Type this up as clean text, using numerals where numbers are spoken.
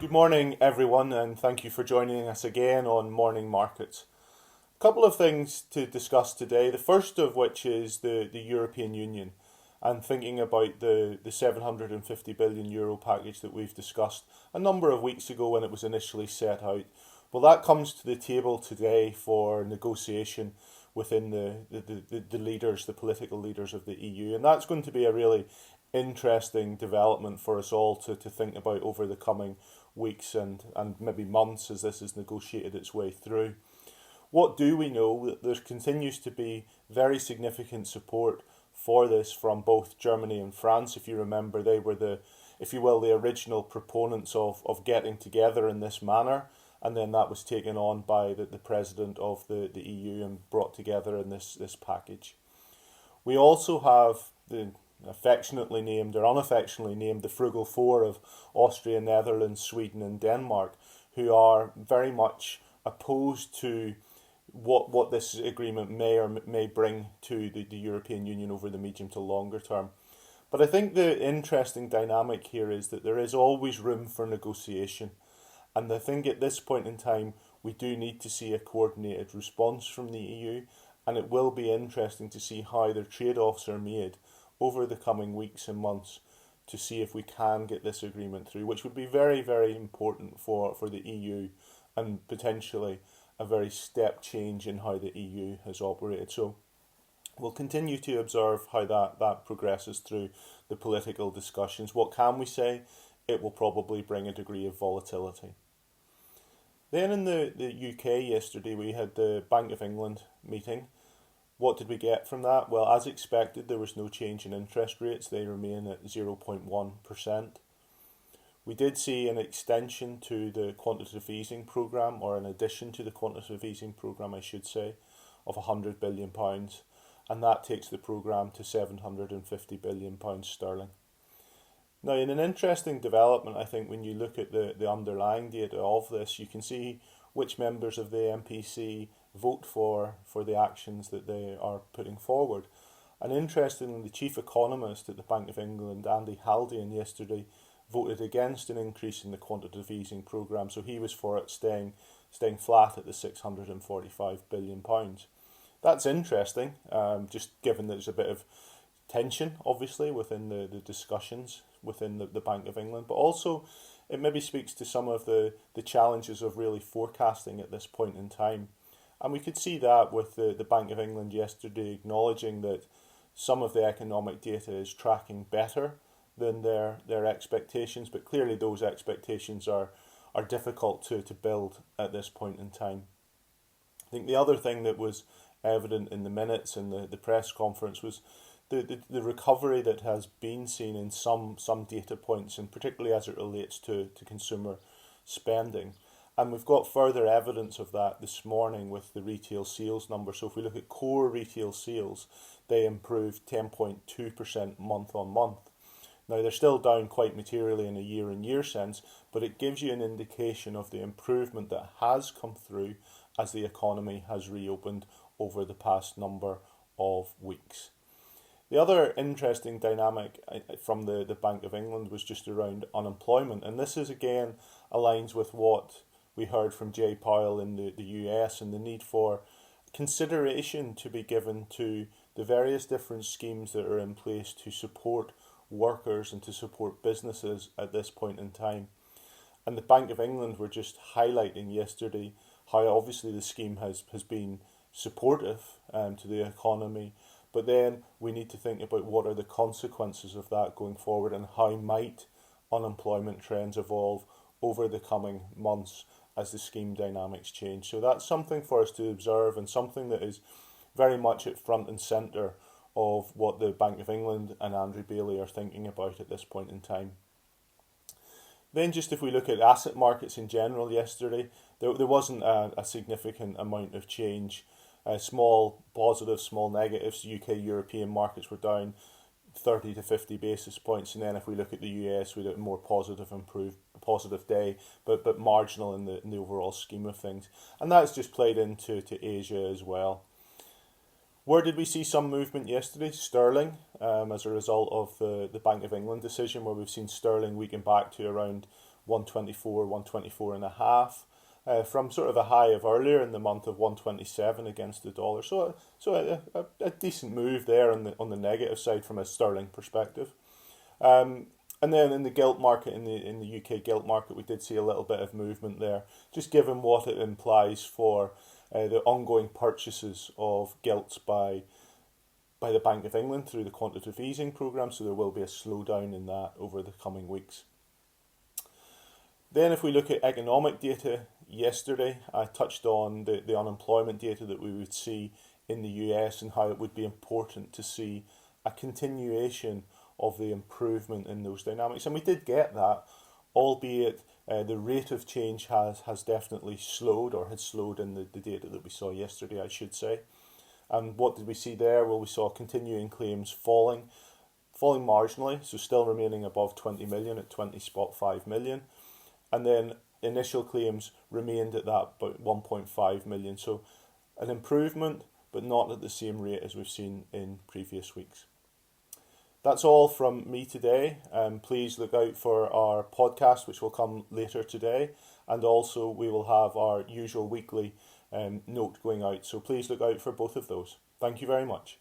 Good morning, everyone, and thank you for joining us again on Morning Markets. A couple of things to discuss today, the first of which is the European Union and thinking about the €750 billion package that we've discussed a number of weeks ago when it was initially set out. Well, that comes to the table today for negotiation within the leaders, the political leaders of the EU, and that's going to be a really interesting development for us all to think about over the coming weeks and maybe months as this is negotiated its way through. What do we know? There continues to be very significant support for this from both Germany and France. If you remember, they were if you will, the original proponents of getting together in this manner, and then that was taken on by the president of the EU and brought together in this package. We also have the affectionately named or unaffectionately named the Frugal Four of Austria, Netherlands, Sweden and Denmark, who are very much opposed to what this agreement may or may bring to the European Union over the medium to longer term. But I think the interesting dynamic here is that there is always room for negotiation. And I think at this point in time, we do need to see a coordinated response from the EU, and it will be interesting to see how their trade-offs are made over the coming weeks and months to see if we can get this agreement through, which would be very, very important for the EU and potentially a very step change in how the EU has operated. So we'll continue to observe how that progresses through the political discussions. What can we say? It will probably bring a degree of volatility. Then in the UK yesterday, we had the Bank of England meeting. What did we get from that? Well, as expected, there was no change in interest rates. They remain at 0.1%. We did see an extension to the quantitative easing programme, or an addition to the quantitative easing programme, I should say, of £100 billion. And that takes the programme to £750 billion sterling. Now, in an interesting development, I think when you look at the underlying data of this, you can see which members of the MPC vote for the actions that they are putting forward. And interestingly, the chief economist at the Bank of England, Andy Haldean, yesterday voted against an increase in the quantitative easing programme, so he was for it staying flat at the £645 billion. That's interesting, just given that there's a bit of tension, obviously, within the discussions within the Bank of England, but also it maybe speaks to some of the challenges of really forecasting at this point in time. And we could see that with the Bank of England yesterday acknowledging that some of the economic data is tracking better than their expectations, but clearly those expectations are difficult to build at this point in time. I think the other thing that was evident in the minutes and the press conference was the recovery that has been seen in some data points, and particularly as it relates to consumer spending. And we've got further evidence of that this morning with the retail sales number. So if we look at core retail sales, they improved 10.2% month on month. Now they're still down quite materially in a year-on-year sense, but it gives you an indication of the improvement that has come through as the economy has reopened over the past number of weeks. The other interesting dynamic from the Bank of England was just around unemployment, and this is again aligns with what we heard from Jay Powell in the US and the need for consideration to be given to the various different schemes that are in place to support workers and to support businesses at this point in time. And the Bank of England were just highlighting yesterday how obviously the scheme has been supportive to the economy, but then we need to think about what are the consequences of that going forward and how might unemployment trends evolve over the coming months as the scheme dynamics change. So that's something for us to observe and something that is very much at front and centre of what the Bank of England and Andrew Bailey are thinking about at this point in time. Then just if we look at asset markets in general yesterday, there wasn't a significant amount of change. Small positives, small negatives. UK European markets were down 30 to 50 basis points, and then if we look at the US, we had a more positive day, but marginal in the overall scheme of things, and that's just played into Asia as well. Where did we see some movement yesterday? Sterling, as a result of the Bank of England decision, where we've seen sterling weaken back to around 124, 124 and a half. From sort of a high of earlier in the month of 127 against the dollar. So a decent move there on the negative side from a sterling perspective. And then in the gilt market, in the UK gilt market, we did see a little bit of movement there, just given what it implies for the ongoing purchases of gilts by the Bank of England through the quantitative easing programme. So there will be a slowdown in that over the coming weeks. Then if we look at economic data, yesterday I touched on the unemployment data that we would see in the US and how it would be important to see a continuation of the improvement in those dynamics. And we did get that, albeit the rate of change has definitely slowed, or had slowed in the data that we saw yesterday, I should say. And what did we see there? Well, we saw continuing claims falling marginally, so still remaining above 20 million at 20.5 million. And then initial claims remained at that about 1.5 million. So an improvement, but not at the same rate as we've seen in previous weeks. That's all from me today. Please look out for our podcast, which will come later today. And also we will have our usual weekly note going out. So please look out for both of those. Thank you very much.